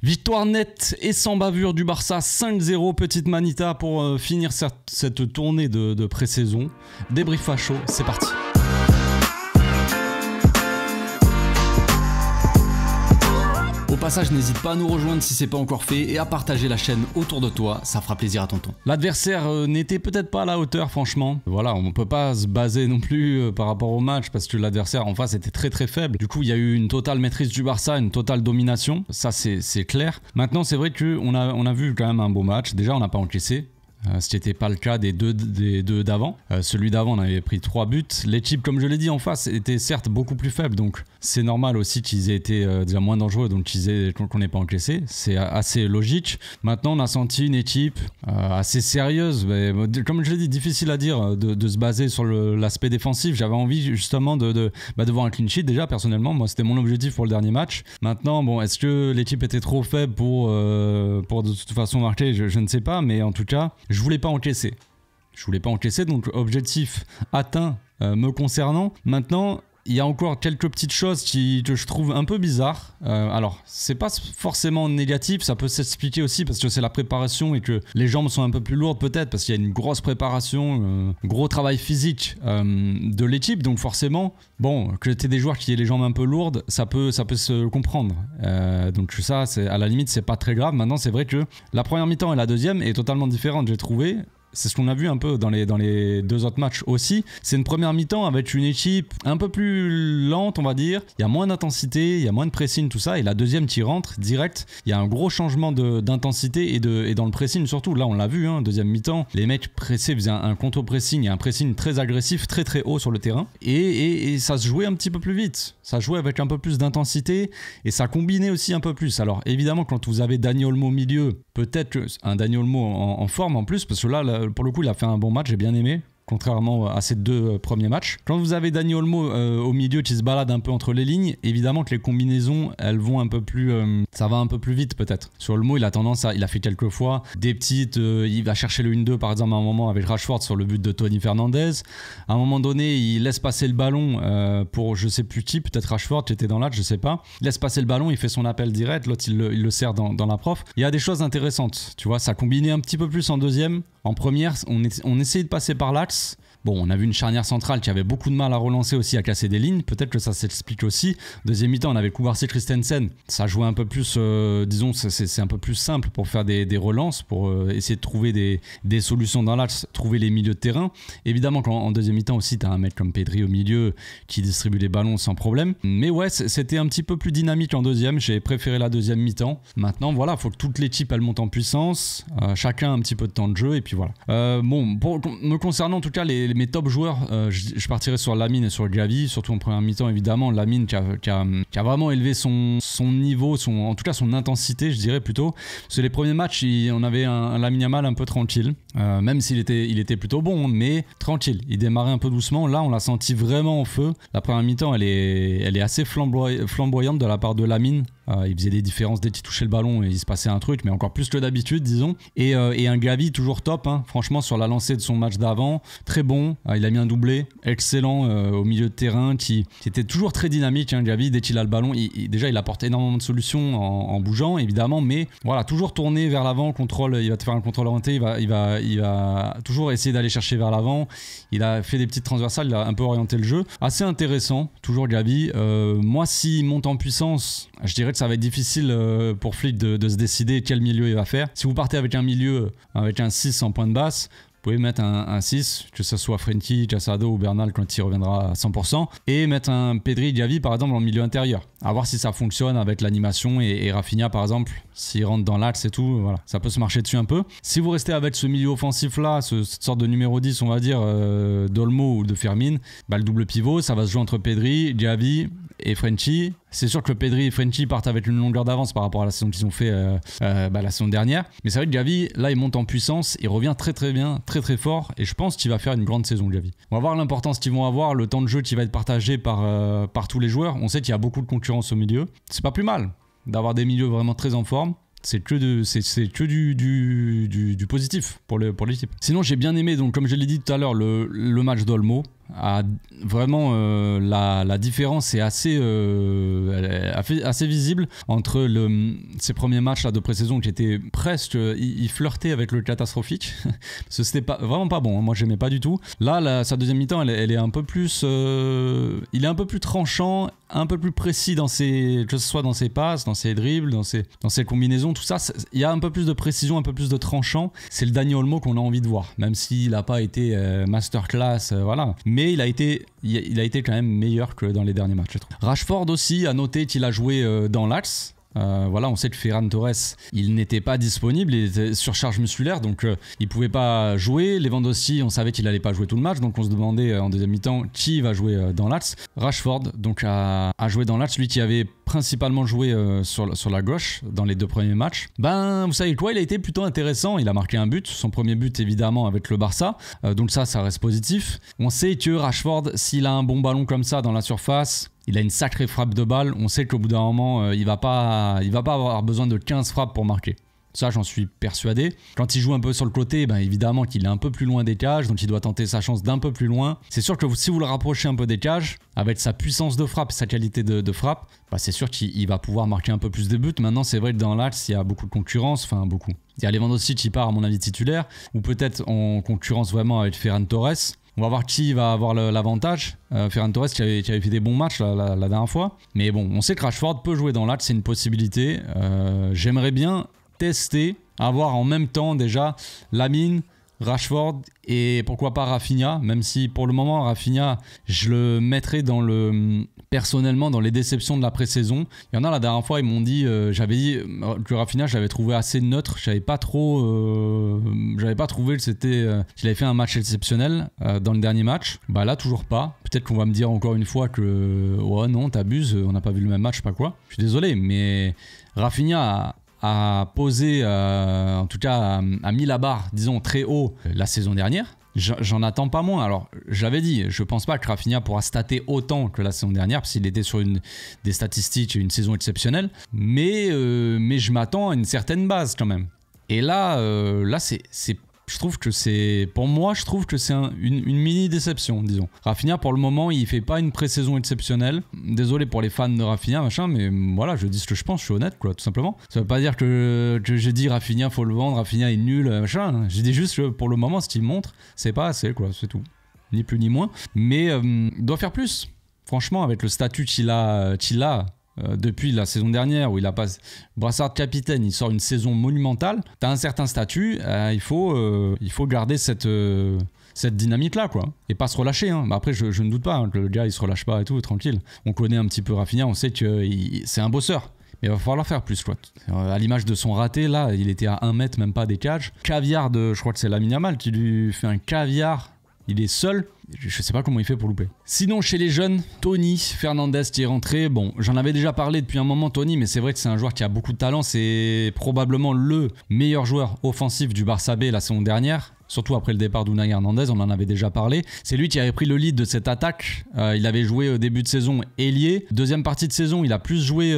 Victoire nette et sans bavure du Barça, 5-0, petite manita pour finir cette tournée de pré-saison. Débrief à chaud, c'est parti. Au passage, n'hésite pas à nous rejoindre si c'est pas encore fait et à partager la chaîne autour de toi, ça fera plaisir à tonton. L'adversaire n'était peut-être pas à la hauteur, franchement. Voilà, on peut pas se baser non plus par rapport au match parce que l'adversaire en face était très très faible. Du coup, il y a eu une totale maîtrise du Barça, une totale domination, ça c'est clair. Maintenant, c'est vrai qu'on a vu quand même un beau match. Déjà, on n'a pas encaissé. Ce n'était pas le cas des deux d'avant. Celui d'avant, on avait pris 3 buts. L'équipe, comme je l'ai dit, en face était certes beaucoup plus faible, donc c'est normal aussi qu'ils aient été déjà moins dangereux, donc qu'on n'ait pas encaissé. C'est assez logique. Maintenant, on a senti une équipe assez sérieuse, mais comme je l'ai dit, difficile à dire de se baser sur l'aspect défensif. J'avais envie justement de voir un clean sheet déjà, personnellement. Moi, c'était mon objectif pour le dernier match. Maintenant, bon, est-ce que l'équipe était trop faible pour de toute façon marquer, je ne sais pas, mais en tout cas, je voulais pas encaisser. Donc objectif atteint me concernant. Maintenant, il y a encore quelques petites choses que je trouve un peu bizarres. Alors, c'est pas forcément négatif, ça peut s'expliquer aussi parce que c'est la préparation et que les jambes sont un peu plus lourdes peut-être parce qu'il y a une grosse préparation, gros travail physique de l'équipe. Donc forcément, bon, que tu aies des joueurs qui aient les jambes un peu lourdes, ça peut se comprendre. Donc ça, à la limite, c'est pas très grave. Maintenant, c'est vrai que la première mi-temps et la deuxième est totalement différente, j'ai trouvé. C'est ce qu'on a vu un peu dans les deux autres matchs aussi. C'est une première mi-temps avec une équipe un peu plus lente, on va dire. Il y a moins d'intensité, il y a moins de pressing, tout ça. Et la deuxième qui rentre direct, il y a un gros changement d'intensité et dans le pressing surtout. Là, on l'a vu, deuxième mi-temps. Les mecs pressés faisaient un contre-pressing et un pressing très agressif, très très haut sur le terrain. Et ça se jouait un petit peu plus vite. Ça jouait avec un peu plus d'intensité et ça combinait aussi un peu plus. Alors évidemment, quand vous avez Dani Olmo au milieu, peut-être un Dani Olmo en forme en plus, parce que là, pour le coup, il a fait un bon match, j'ai bien aimé. Contrairement à ces deux premiers matchs. Quand vous avez Dani Olmo au milieu qui se balade un peu entre les lignes, évidemment que les combinaisons, elles vont un peu plus... ça va un peu plus vite peut-être. Sur Olmo, il a tendance il a fait quelques fois des petites... il va chercher le 1-2 par exemple à un moment avec Rashford sur le but de Tony Fernandez. À un moment donné, il laisse passer le ballon pour je sais plus qui, peut-être Rashford qui était dans l'axe, je sais pas. Il laisse passer le ballon, il fait son appel direct, l'autre il le sert dans la prof. Il y a des choses intéressantes, tu vois, ça combinait un petit peu plus en deuxième. En première, on essayait de passer par l'axe. Bon, on a vu une charnière centrale qui avait beaucoup de mal à relancer aussi, à casser des lignes. Peut-être que ça s'explique aussi. Deuxième mi-temps, on avait Kubarsi Christensen. Ça jouait un peu plus, disons, c'est un peu plus simple pour faire des relances, pour essayer de trouver des solutions dans l'axe, trouver les milieux de terrain. Évidemment qu'en deuxième mi-temps aussi, tu as un mec comme Pedri au milieu qui distribue les ballons sans problème. Mais ouais, c'était un petit peu plus dynamique en deuxième. J'ai préféré la deuxième mi-temps. Maintenant, voilà, il faut que toute l'équipe, elle monte en puissance. Chacun un petit peu de temps de jeu et puis voilà. Bon, me concernant en tout cas, mes top joueurs, je partirais sur Lamine et sur Gavi, surtout en première mi-temps évidemment. Lamine qui a vraiment élevé son niveau, en tout cas son intensité, je dirais plutôt. Parce que les premiers matchs, on avait un Lamine Yamal un peu tranquille, même s'il était plutôt bon, mais tranquille. Il démarrait un peu doucement. Là, on l'a senti vraiment en feu. La première mi-temps, elle est assez flamboyante de la part de Lamine. Il faisait des différences dès qu'il touchait le ballon et il se passait un truc, mais encore plus que d'habitude, disons. Et un Gavi toujours top, franchement, sur la lancée de son match d'avant, très bon. Il a mis un doublé, excellent au milieu de terrain, qui était toujours très dynamique. Gavi, dès qu'il a le ballon, déjà il apporte énormément de solutions en bougeant, évidemment, mais voilà, toujours tourné vers l'avant, contrôle. Il va te faire un contrôle orienté, il va toujours essayer d'aller chercher vers l'avant. Il a fait des petites transversales, il a un peu orienté le jeu. Assez intéressant, toujours Gavi. Moi, s'il monte en puissance, je dirais que ça va être difficile pour Flick de se décider quel milieu il va faire. Si vous partez avec un milieu avec un 6 en point de basse, vous pouvez mettre un 6, que ce soit Frenkie, Casado ou Bernal quand il reviendra à 100%, et mettre un Pedri, Gavi par exemple en milieu intérieur. À voir si ça fonctionne avec l'animation et Rafinha par exemple, s'il rentre dans l'axe et tout, voilà, ça peut se marcher dessus un peu. Si vous restez avec ce milieu offensif là, cette sorte de numéro 10 on va dire, d'Olmo ou de Fermin, le double pivot, ça va se jouer entre Pedri, Gavi et Frenkie. C'est sûr que Pedri et Frenkie partent avec une longueur d'avance par rapport à la saison qu'ils ont fait la saison dernière. Mais c'est vrai que Gavi, là, il monte en puissance, il revient très très bien, très très fort. Et je pense qu'il va faire une grande saison, Gavi. On va voir l'importance qu'ils vont avoir, le temps de jeu qui va être partagé par tous les joueurs. On sait qu'il y a beaucoup de concurrence au milieu. C'est pas plus mal d'avoir des milieux vraiment très en forme. C'est que du positif pour l'équipe. Sinon, j'ai bien aimé, donc comme je l'ai dit tout à l'heure, le match d'Olmo. Vraiment, la différence est assez visible entre ces premiers matchs là, de pré-saison qui étaient presque... Il flirtait avec le catastrophique. Parce que c'était vraiment pas bon. Hein. Moi, j'aimais pas du tout. Là, sa deuxième mi-temps, elle est un peu plus... il est un peu plus tranchant, un peu plus précis que ce soit dans ses passes, dans ses dribbles, dans ses combinaisons, tout ça. Il y a un peu plus de précision, un peu plus de tranchant. C'est le Dani Olmo qu'on a envie de voir. Même s'il n'a pas été masterclass, voilà. Mais il a été quand même meilleur que dans les derniers matchs, je trouve. Rashford aussi, à noter qu'il a joué dans l'axe. Voilà, on sait que Ferran Torres, il n'était pas disponible, il était surcharge musculaire, donc il pouvait pas jouer. Lewandowski, on savait qu'il allait pas jouer tout le match, donc on se demandait en deuxième mi-temps qui va jouer dans l'axe. Rashford donc a joué dans l'axe, lui qui avait principalement joué sur la gauche dans les 2 premiers matchs. Ben, vous savez quoi, il a été plutôt intéressant. Il a marqué un but, son premier but évidemment avec le Barça, donc ça reste positif. On sait que Rashford, s'il a un bon ballon comme ça dans la surface, il a une sacrée frappe de balle. On sait qu'au bout d'un moment, il va pas avoir besoin de 15 frappes pour marquer. Ça, j'en suis persuadé. Quand il joue un peu sur le côté, ben évidemment qu'il est un peu plus loin des cages, donc il doit tenter sa chance d'un peu plus loin. C'est sûr que si vous le rapprochez un peu des cages, avec sa puissance de frappe, sa qualité de frappe, ben c'est sûr qu'il va pouvoir marquer un peu plus de buts. Maintenant, c'est vrai que dans l'axe, il y a beaucoup de concurrence, enfin beaucoup. Il y a Lewandowski qui part à mon avis titulaire, ou peut-être en concurrence vraiment avec Ferran Torres. On va voir qui va avoir l'avantage. Ferran Torres qui avait fait des bons matchs la dernière fois. Mais bon, on sait que Rashford peut jouer dans l'axe, c'est une possibilité. J'aimerais bien tester, avoir en même temps déjà Lamine, Rashford et pourquoi pas Rafinha, même si pour le moment Rafinha je le mettrais personnellement dans les déceptions de la pré-saison. Il y en a la dernière fois ils m'ont dit, j'avais dit que Rafinha je l'avais trouvé assez neutre, j'avais pas trouvé que qu'il avait fait un match exceptionnel dans le dernier match. Bah là toujours pas, peut-être qu'on va me dire encore une fois que ouais non t'abuses, on n'a pas vu le même match, pas quoi. Je suis désolé mais Rafinha a posé, en tout cas a mis la barre, disons, très haut la saison dernière. J'en attends pas moins. Alors, j'avais dit, je pense pas que Rafinha pourra stater autant que la saison dernière, parce qu'il était sur des statistiques, une saison exceptionnelle. Mais je m'attends à une certaine base quand même. Et là je trouve que c'est une mini déception, disons. Rafinha, pour le moment, il fait pas une pré-saison exceptionnelle. Désolé pour les fans de Rafinha, machin, mais voilà, je dis ce que je pense, je suis honnête, quoi, tout simplement. Ça veut pas dire que je dis Rafinha, faut le vendre, Rafinha est nul, machin. Je dis juste que pour le moment, ce qu'il montre, c'est pas assez, quoi, c'est tout. Ni plus ni moins. Mais il doit faire plus. Franchement, avec le statut qu'il a depuis la saison dernière où il a pas brassard de capitaine, il sort une saison monumentale, t'as un certain statut, il faut garder cette dynamique là quoi, et pas se relâcher hein. Bah après je ne doute pas que le gars il se relâche pas et tout, tranquille, on connaît un petit peu Rafinha, on sait que c'est un bosseur. Mais il va falloir faire plus quoi. À l'image de son raté là, il était à 1 mètre même pas des cages, caviar je crois que c'est Lamine Yamal qui lui fait un caviar. Il est seul, je sais pas comment il fait pour louper. Sinon, chez les jeunes, Tony Fernandez qui est rentré. Bon, j'en avais déjà parlé depuis un moment, Tony, mais c'est vrai que c'est un joueur qui a beaucoup de talent. C'est probablement le meilleur joueur offensif du Barça B la saison dernière. Surtout après le départ d'Unai Hernandez, on en avait déjà parlé. C'est lui qui avait pris le lead de cette attaque. Il avait joué au début de saison ailier. Deuxième partie de saison, il a plus joué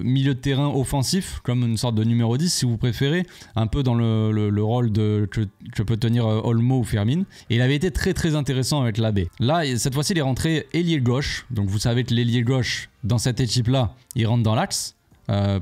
milieu de terrain offensif, comme une sorte de numéro 10 si vous préférez. Un peu dans le rôle que peut tenir Olmo ou Fermin. Et il avait été très très intéressant avec l'AB. Là, cette fois-ci, il est rentré ailier gauche. Donc vous savez que l'ailier gauche, dans cette équipe-là, il rentre dans l'axe.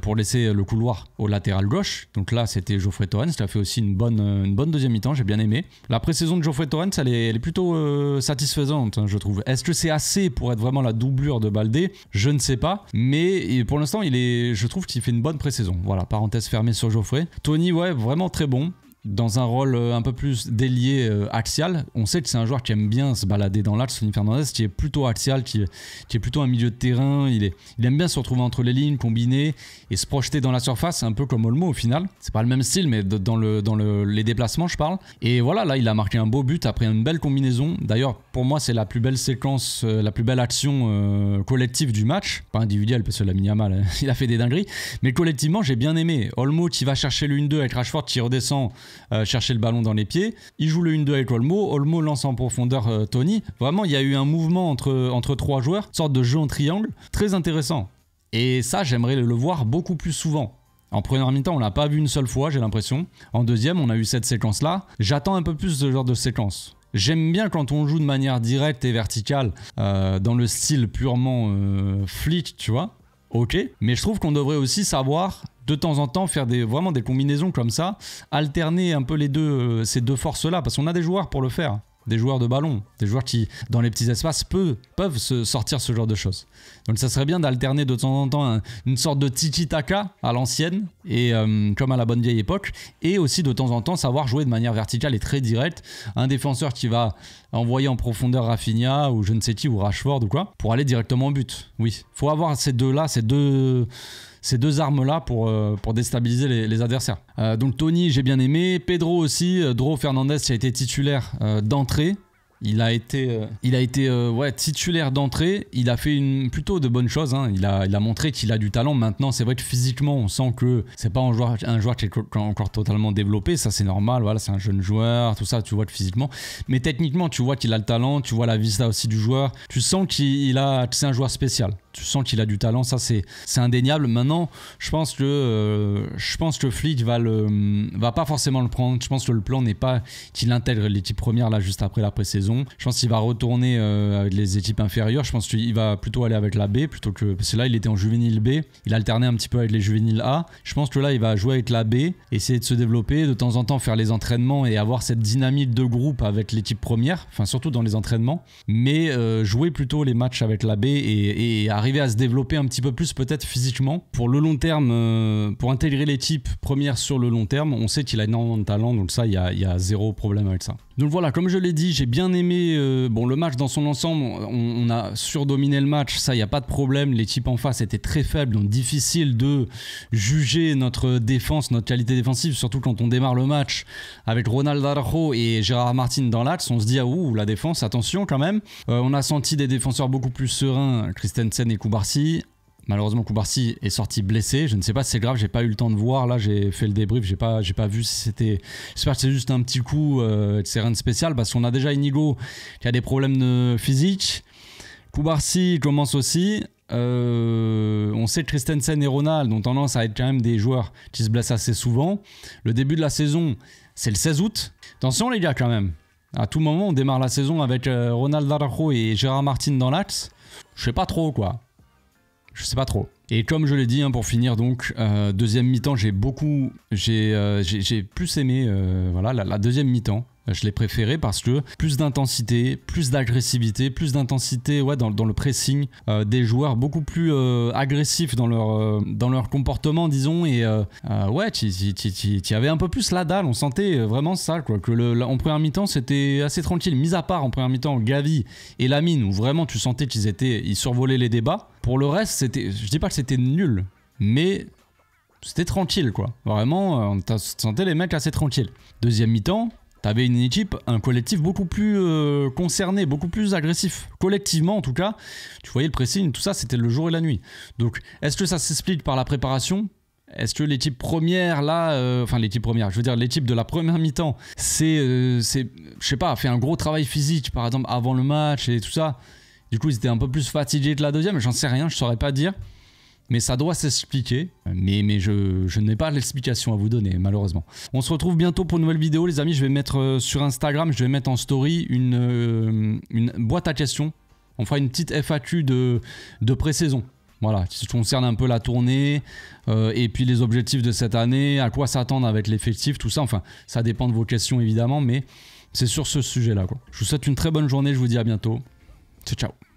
Pour laisser le couloir au latéral gauche. Donc là, c'était Geoffrey Torrens qui a fait aussi une bonne deuxième mi-temps, j'ai bien aimé. La pré-saison de Geoffrey Torrens, elle est plutôt satisfaisante, hein, je trouve. Est-ce que c'est assez pour être vraiment la doublure de Baldé? Je ne sais pas. Mais pour l'instant, je trouve qu'il fait une bonne pré-saison. Voilà, parenthèse fermée sur Geoffrey. Tony, ouais, vraiment très bon. Dans un rôle un peu plus d'ailier axial. On sait que c'est un joueur qui aime bien se balader dans l'axe, Tony Fernandez, qui est plutôt axial, qui est plutôt un milieu de terrain. Il aime bien se retrouver entre les lignes, combiner et se projeter dans la surface, un peu comme Olmo au final. C'est pas le même style, mais dans les déplacements, je parle. Et voilà, là, il a marqué un beau but après une belle combinaison. D'ailleurs, pour moi, c'est la plus belle séquence, la plus belle action collective du match. Pas individuelle, parce que Lamine Yamal, il a fait des dingueries. Mais collectivement, j'ai bien aimé. Olmo qui va chercher le 1-2 avec Rashford qui redescend chercher le ballon dans les pieds. Il joue le 1-2 avec Olmo lance en profondeur Tony. Vraiment, il y a eu un mouvement entre trois joueurs, une sorte de jeu en triangle, très intéressant. Et ça, j'aimerais le voir beaucoup plus souvent. En première mi-temps, on l'a pas vu une seule fois, j'ai l'impression. En deuxième, on a eu cette séquence-là. J'attends un peu plus de ce genre de séquence. J'aime bien quand on joue de manière directe et verticale, dans le style purement fleet, tu vois. Ok, mais je trouve qu'on devrait aussi savoir de temps en temps faire vraiment des combinaisons comme ça, alterner un peu ces deux forces-là, parce qu'on a des joueurs pour le faire. Des joueurs de ballon, des joueurs qui, dans les petits espaces, peuvent se sortir ce genre de choses. Donc ça serait bien d'alterner de temps en temps une sorte de tiki-taka à l'ancienne, et comme à la bonne vieille époque, et aussi de temps en temps savoir jouer de manière verticale et très directe. Un défenseur qui va envoyer en profondeur Rafinha, ou je ne sais qui, ou Rashford ou quoi, pour aller directement au but. Oui, faut avoir ces deux-là, ces deux armes-là pour déstabiliser les adversaires. Donc Tony, j'ai bien aimé. Pedro aussi. Dro Fernandez qui a été titulaire d'entrée. Il a été titulaire d'entrée. Il a fait plutôt de bonnes choses. Hein. Il a montré qu'il a du talent. Maintenant, c'est vrai que physiquement, on sent que c'est pas un joueur qui est encore totalement développé. Ça, c'est normal. Voilà, c'est un jeune joueur. Tout ça, tu vois que physiquement. Mais techniquement, tu vois qu'il a le talent. Tu vois la vista aussi du joueur. Tu sens que c'est un joueur spécial. Tu sens qu'il a du talent, ça c'est indéniable. Maintenant, je pense que Flick va pas forcément le prendre. Je pense que le plan n'est pas qu'il intègre l'équipe première là juste après la pré-saison. Je pense qu'il va retourner avec les équipes inférieures. Je pense qu'il va plutôt aller avec la B plutôt que parce que là il était en juvénile B. Il alternait un petit peu avec les juvéniles A. Je pense que là il va jouer avec la B, essayer de se développer, de temps en temps faire les entraînements et avoir cette dynamique de groupe avec l'équipe première. Enfin surtout dans les entraînements, mais jouer plutôt les matchs avec la B et arriver à se développer un petit peu plus peut-être physiquement pour le long terme, pour intégrer l'équipe première sur le long terme. On sait qu'il a énormément de talent, donc ça il y a zéro problème avec ça. Donc voilà, comme je l'ai dit, j'ai bien aimé le match dans son ensemble. On a surdominé le match, ça il n'y a pas de problème. L'équipe en face était très faible, donc difficile de juger notre défense, notre qualité défensive, surtout quand on démarre le match avec Ronald Araujo et Gérard Martin dans l'axe. On se dit ah ouh, la défense, attention quand même. On a senti des défenseurs beaucoup plus sereins, Christensen et Koubarsi. Malheureusement, Koubarsi est sorti blessé. Je ne sais pas si c'est grave, j'ai pas eu le temps de voir. Là, j'ai fait le débrief, j'ai pas vu si c'était. J'espère que c'est juste un petit coup, c'est rien de spécial parce qu'on a déjà Inigo qui a des problèmes physiques. Koubarsi commence aussi. On sait que Christensen et Ronald ont tendance à être quand même des joueurs qui se blessent assez souvent. Le début de la saison, c'est le 16 août. Attention les gars quand même. À tout moment, on démarre la saison avec Ronald Araujo et Gérard Martin dans l'axe. Je sais pas trop quoi. Je sais pas trop. Et comme je l'ai dit, hein, pour finir donc, deuxième mi-temps, j'ai plus aimé voilà, la deuxième mi-temps. Je l'ai préféré parce que plus d'intensité, plus d'agressivité, plus d'intensité ouais, dans le pressing, des joueurs beaucoup plus agressifs dans leur comportement, disons, et ouais, tu avais un peu plus la dalle, on sentait vraiment ça, quoi, que en première mi-temps c'était assez tranquille, mis à part en première mi-temps Gavi et Lamine, où vraiment tu sentais ils survolaient les débats. Pour le reste, je dis pas que c'était nul, mais c'était tranquille, quoi. Vraiment, on sentait les mecs assez tranquilles. Deuxième mi-temps, t'avais une équipe, un collectif beaucoup plus concerné, beaucoup plus agressif. Collectivement, en tout cas, tu voyais le pressing, tout ça, c'était le jour et la nuit. Donc, est-ce que ça s'explique par la préparation ? Est-ce que l'équipe première, là, enfin l'équipe première, je veux dire l'équipe de la première mi-temps, je sais pas, a fait un gros travail physique, par exemple, avant le match et tout ça. Du coup, ils étaient un peu plus fatigués que la deuxième, j'en sais rien, je saurais pas dire. Mais ça doit s'expliquer, mais je n'ai pas l'explication à vous donner, malheureusement. On se retrouve bientôt pour une nouvelle vidéo, les amis. Je vais mettre sur Instagram, je vais mettre en story une boîte à questions. On fera une petite FAQ de pré-saison. Voilà, qui concerne un peu la tournée, et puis les objectifs de cette année, à quoi s'attendre avec l'effectif, tout ça. Enfin, ça dépend de vos questions, évidemment, mais c'est sur ce sujet-là, quoi. Je vous souhaite une très bonne journée, je vous dis à bientôt. Ciao, ciao.